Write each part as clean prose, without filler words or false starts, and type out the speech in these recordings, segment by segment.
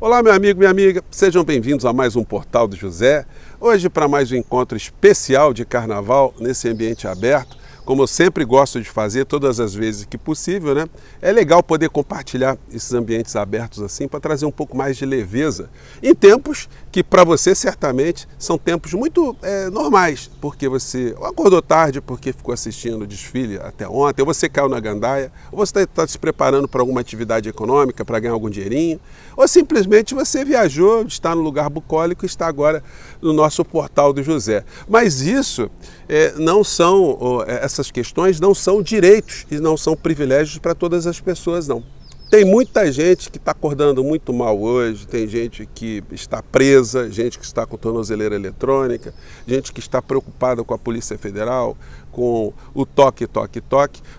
Olá, meu amigo, minha amiga, sejam bem-vindos a mais um Portal do José. Hoje para mais um encontro especial de carnaval nesse ambiente aberto. Como eu sempre gosto de fazer, todas as vezes que possível, né? É legal poder compartilhar esses ambientes abertos assim para trazer um pouco mais de leveza em tempos que para você certamente são tempos muito normais, porque você acordou tarde porque ficou assistindo o desfile até ontem, ou você caiu na gandaia, ou você está se preparando para alguma atividade econômica, para ganhar algum dinheirinho, ou simplesmente você viajou, está no lugar bucólico e está agora no nosso Portal do José. Mas isso não são, essas questões não são direitos e não são privilégios para todas as pessoas, não. Tem muita gente que está acordando muito mal hoje, tem gente que está presa, gente que está com tornozeleira eletrônica, gente que está preocupada com a Polícia Federal, com o toque,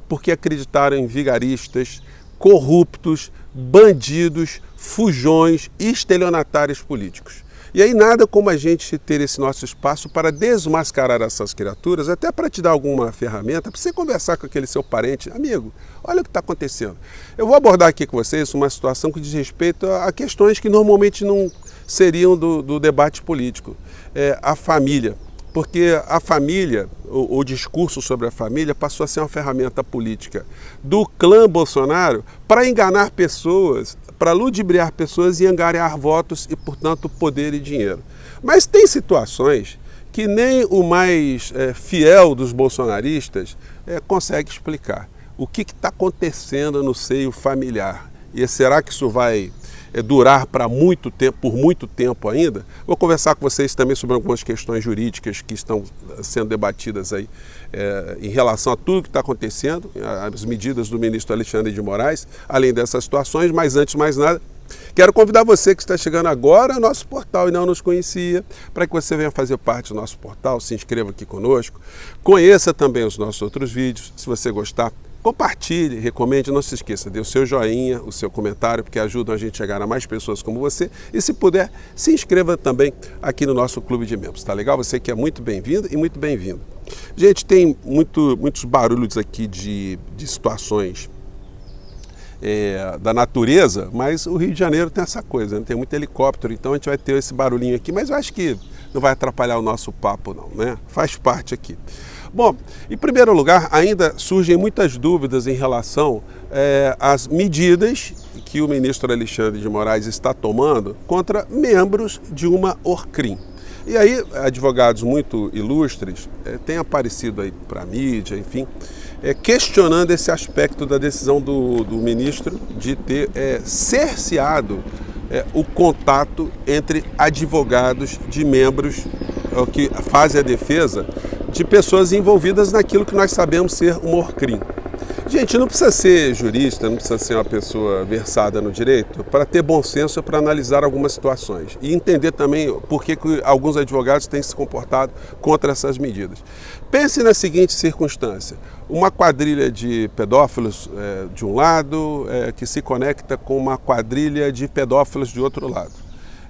porque acreditaram em vigaristas, corruptos, bandidos, fujões e estelionatários políticos. E aí nada como a gente ter esse nosso espaço para desmascarar essas criaturas, até para te dar alguma ferramenta, para você conversar com aquele seu parente, amigo, olha o que está acontecendo. Eu vou abordar aqui com vocês uma situação que diz respeito a questões que normalmente não seriam do debate político. A família. Porque a família, o discurso sobre a família passou a ser uma ferramenta política do clã Bolsonaro para enganar pessoas, para ludibriar pessoas e angariar votos e, portanto, poder e dinheiro. Mas tem situações que nem o mais fiel dos bolsonaristas consegue explicar. O que está acontecendo no seio familiar? E será que isso vai durar para muito tempo, por muito tempo ainda? Vou conversar com vocês também sobre algumas questões jurídicas que estão sendo debatidas aí em relação a tudo que está acontecendo, as medidas do ministro Alexandre de Moraes, além dessas situações. Mas antes de mais nada, quero convidar você que está chegando agora ao nosso portal e não nos conhecia, para que você venha fazer parte do nosso portal, se inscreva aqui conosco, conheça também os nossos outros vídeos. Se você gostar, compartilhe, recomende, não se esqueça, dê o seu joinha, o seu comentário, porque ajudam a gente a chegar a mais pessoas como você. E se puder, se inscreva também aqui no nosso clube de membros, tá legal? Você que é muito bem-vindo e muito bem-vindo. Gente, tem muitos barulhos aqui de situações da natureza, mas o Rio de Janeiro tem essa coisa, né? Tem muito helicóptero, então a gente vai ter esse barulhinho aqui, mas eu acho que não vai atrapalhar o nosso papo não, né? Faz parte aqui. Bom, em primeiro lugar, ainda surgem muitas dúvidas em relação às medidas que o ministro Alexandre de Moraes está tomando contra membros de uma Orcrim. E aí, advogados muito ilustres têm aparecido aí para a mídia, enfim, questionando esse aspecto da decisão do ministro de ter cerceado o contato entre advogados de membros que fazem a defesa de pessoas envolvidas naquilo que nós sabemos ser um Orcrim. Gente, não precisa ser jurista, não precisa ser uma pessoa versada no direito para ter bom senso para analisar algumas situações e entender também por que alguns advogados têm se comportado contra essas medidas. Pense na seguinte circunstância: uma quadrilha de pedófilos de um lado que se conecta com uma quadrilha de pedófilos de outro lado.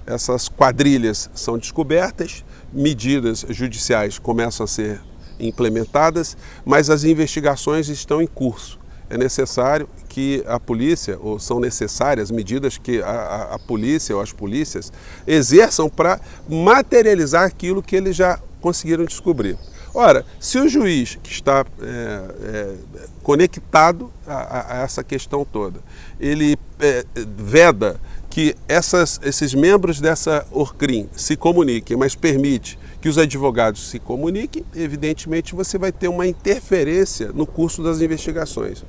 Essas quadrilhas são descobertas, medidas judiciais começam a ser implementadas, mas as investigações estão em curso. É necessário que a polícia, ou são necessárias medidas que a polícia ou as polícias exerçam para materializar aquilo que eles já conseguiram descobrir. Ora, se o juiz que está conectado a essa questão toda, ele veda que esses membros dessa Orcrim se comuniquem, mas permite que os advogados se comuniquem, evidentemente você vai ter uma interferência no curso das investigações.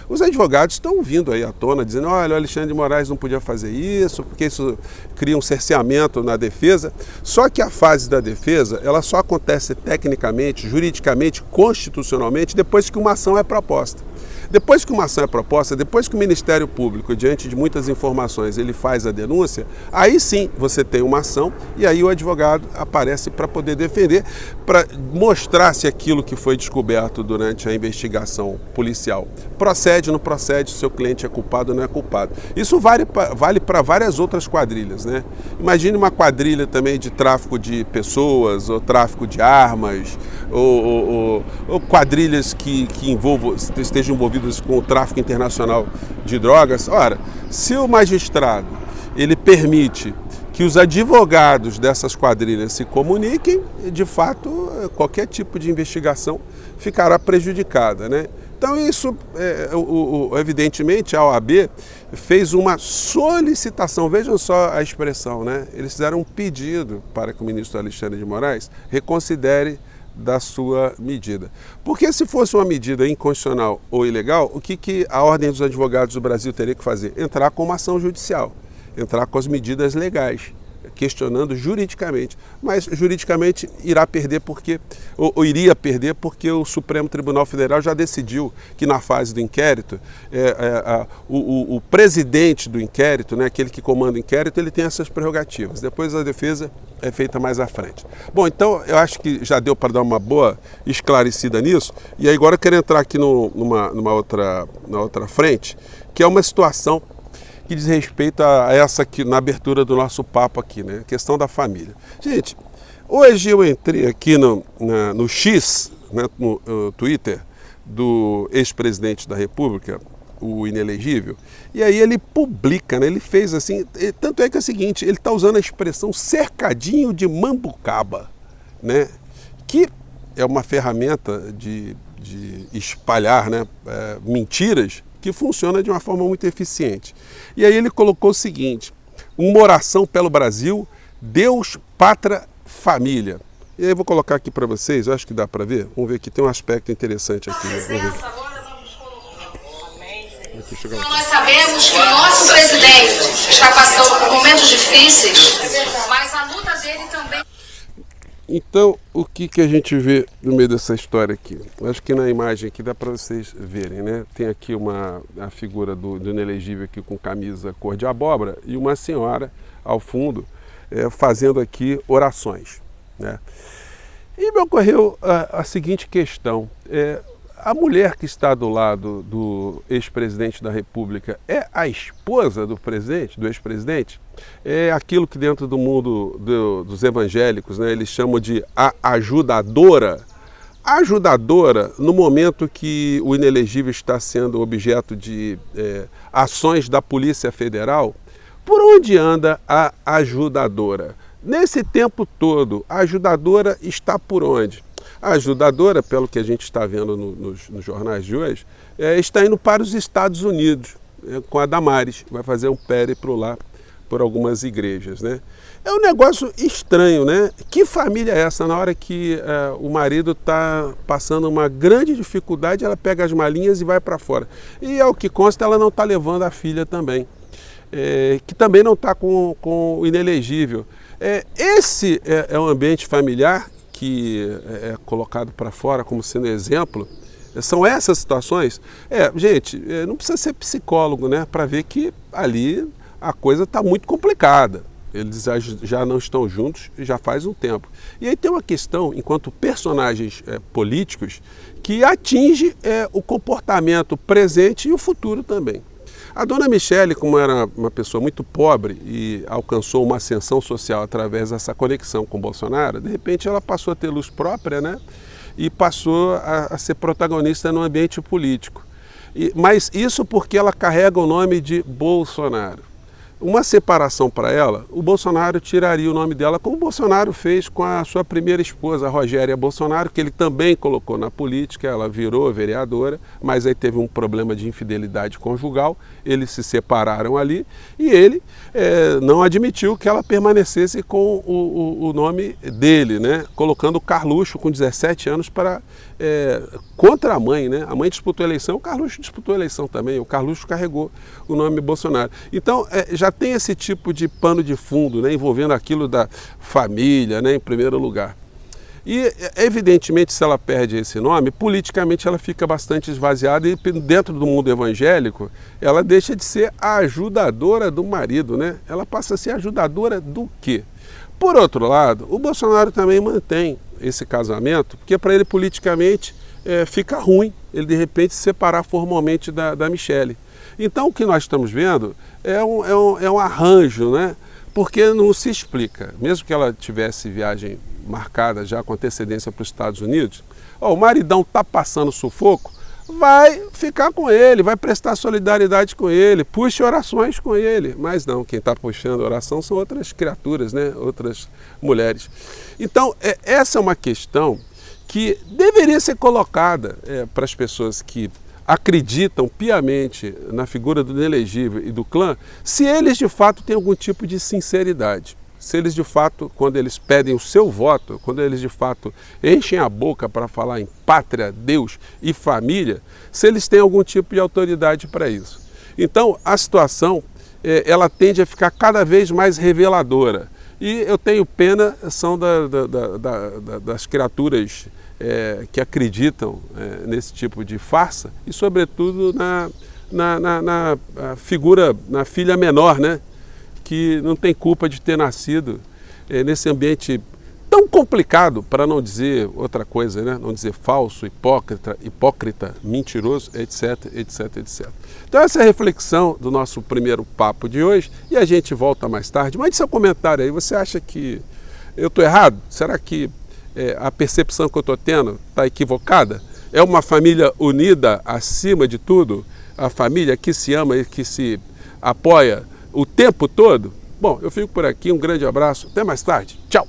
Os advogados estão vindo aí à tona, dizendo, olha, o Alexandre de Moraes não podia fazer isso, porque isso cria um cerceamento na defesa. Só que a fase da defesa, ela só acontece tecnicamente, juridicamente, constitucionalmente, depois que uma ação é proposta. Depois que uma ação é proposta, depois que o Ministério Público, diante de muitas informações, ele faz a denúncia, aí sim você tem uma ação e aí o advogado aparece para poder defender, para mostrar se aquilo que foi descoberto durante a investigação policial procede ou não procede, se o seu cliente é culpado ou não é culpado. Isso vale para várias outras quadrilhas, né? Imagine uma quadrilha também de tráfico de pessoas, ou tráfico de armas, ou quadrilhas que estejam envolvidas com o tráfico internacional de drogas. Ora, se o magistrado ele permite que os advogados dessas quadrilhas se comuniquem e, de fato, qualquer tipo de investigação ficará prejudicada, né? Então isso, evidentemente, a OAB fez uma solicitação, vejam só a expressão, né? Eles fizeram um pedido para que o ministro Alexandre de Moraes reconsidere da sua medida. Porque se fosse uma medida inconstitucional ou ilegal, o que a Ordem dos Advogados do Brasil teria que fazer? Entrar com uma ação judicial, entrar com as medidas legais, questionando juridicamente, mas juridicamente irá perder porque, ou iria perder porque o Supremo Tribunal Federal já decidiu que na fase do inquérito, o presidente do inquérito, né, aquele que comanda o inquérito, ele tem essas prerrogativas, depois a defesa é feita mais à frente. Bom, então eu acho que já deu para dar uma boa esclarecida nisso, e aí agora eu quero entrar aqui na outra frente, que é uma situação que diz respeito a essa aqui, na abertura do nosso papo aqui, né? A questão da família. Gente, hoje eu entrei aqui no X, né, no Twitter, do ex-presidente da República, o inelegível, e aí ele publica, né, ele fez assim, tanto é que é o seguinte, ele está usando a expressão cercadinho de mambucaba, né, que é uma ferramenta de espalhar, né, mentiras, que funciona de uma forma muito eficiente. E aí ele colocou o seguinte: uma oração pelo Brasil, Deus, pátria, família. E aí eu vou colocar aqui para vocês, eu acho que dá para ver. Vamos ver que tem um aspecto interessante aqui. Né? Nós sabemos que o nosso presidente está passando por momentos difíceis, mas a luta dele também... Então, o que a gente vê no meio dessa história aqui? Acho que na imagem aqui dá para vocês verem, né? Tem aqui a figura do inelegível aqui com camisa cor de abóbora e uma senhora ao fundo fazendo aqui orações, né? E me ocorreu a seguinte questão: a mulher que está do lado do ex-presidente da República é a esposa do presidente, do ex-presidente? É aquilo que dentro do mundo dos evangélicos, né, eles chamam de a ajudadora. A ajudadora, no momento que o inelegível está sendo objeto de ações da Polícia Federal, por onde anda a ajudadora? Nesse tempo todo, a ajudadora está por onde? A ajudadora, pelo que a gente está vendo nos jornais de hoje, está indo para os Estados Unidos, com a Damares, vai fazer um périplo lá por algumas igrejas, né? É um negócio estranho, né? Que família é essa? Na hora que o marido está passando uma grande dificuldade, ela pega as malinhas e vai para fora. E ao que consta, ela não está levando a filha também, que também não está com o inelegível. Esse é um ambiente familiar que é colocado para fora como sendo exemplo. São essas situações. Gente, não precisa ser psicólogo, né, para ver que ali a coisa está muito complicada. Eles já não estão juntos já faz um tempo. E aí tem uma questão, enquanto personagens políticos, que atinge o comportamento presente e o futuro também. A dona Michele, como era uma pessoa muito pobre e alcançou uma ascensão social através dessa conexão com Bolsonaro, de repente ela passou a ter luz própria, né? E passou a ser protagonista no ambiente político. Mas isso porque ela carrega o nome de Bolsonaro. Uma separação para ela, o Bolsonaro tiraria o nome dela, como o Bolsonaro fez com a sua primeira esposa, a Rogéria Bolsonaro, que ele também colocou na política, ela virou vereadora, mas aí teve um problema de infidelidade conjugal, eles se separaram ali e ele não admitiu que ela permanecesse com o nome dele, né? Colocando o Carluxo, com 17 anos, contra a mãe, né? A mãe disputou a eleição, o Carluxo disputou a eleição também, o Carluxo carregou o nome Bolsonaro. Então, já tem esse tipo de pano de fundo, né, envolvendo aquilo da família, né, em primeiro lugar. E, evidentemente, se ela perde esse nome, politicamente ela fica bastante esvaziada e dentro do mundo evangélico, ela deixa de ser a ajudadora do marido, né? Ela passa a ser ajudadora do quê? Por outro lado, o Bolsonaro também mantém esse casamento, porque para ele politicamente fica ruim ele de repente se separar formalmente da Michele. Então o que nós estamos vendo é um arranjo, né? Porque não se explica, mesmo que ela tivesse viagem marcada já com antecedência para os Estados Unidos, o maridão está passando sufoco, vai ficar com ele, vai prestar solidariedade com ele, puxe orações com ele. Mas não, quem está puxando oração são outras criaturas, né? Outras mulheres. Então, essa é uma questão que deveria ser colocada para as pessoas que acreditam piamente na figura do inelegível e do clã, se eles de fato têm algum tipo de sinceridade. Se eles de fato, quando eles pedem o seu voto, quando eles de fato enchem a boca para falar em pátria, Deus e família, se eles têm algum tipo de autoridade para isso. Então, a situação, ela tende a ficar cada vez mais reveladora. E eu tenho pena, são das criaturas que acreditam nesse tipo de farsa e, sobretudo, na figura, na filha menor, né? Que não tem culpa de ter nascido nesse ambiente tão complicado, para não dizer outra coisa, né? Não dizer falso, hipócrita, mentiroso, etc, etc, etc. Então essa é a reflexão do nosso primeiro papo de hoje e a gente volta mais tarde. Mande seu comentário aí, você acha que eu estou errado? Será que a percepção que eu estou tendo está equivocada? É uma família unida acima de tudo? A família que se ama e que se apoia o tempo todo? Bom, eu fico por aqui, um grande abraço, até mais tarde, tchau!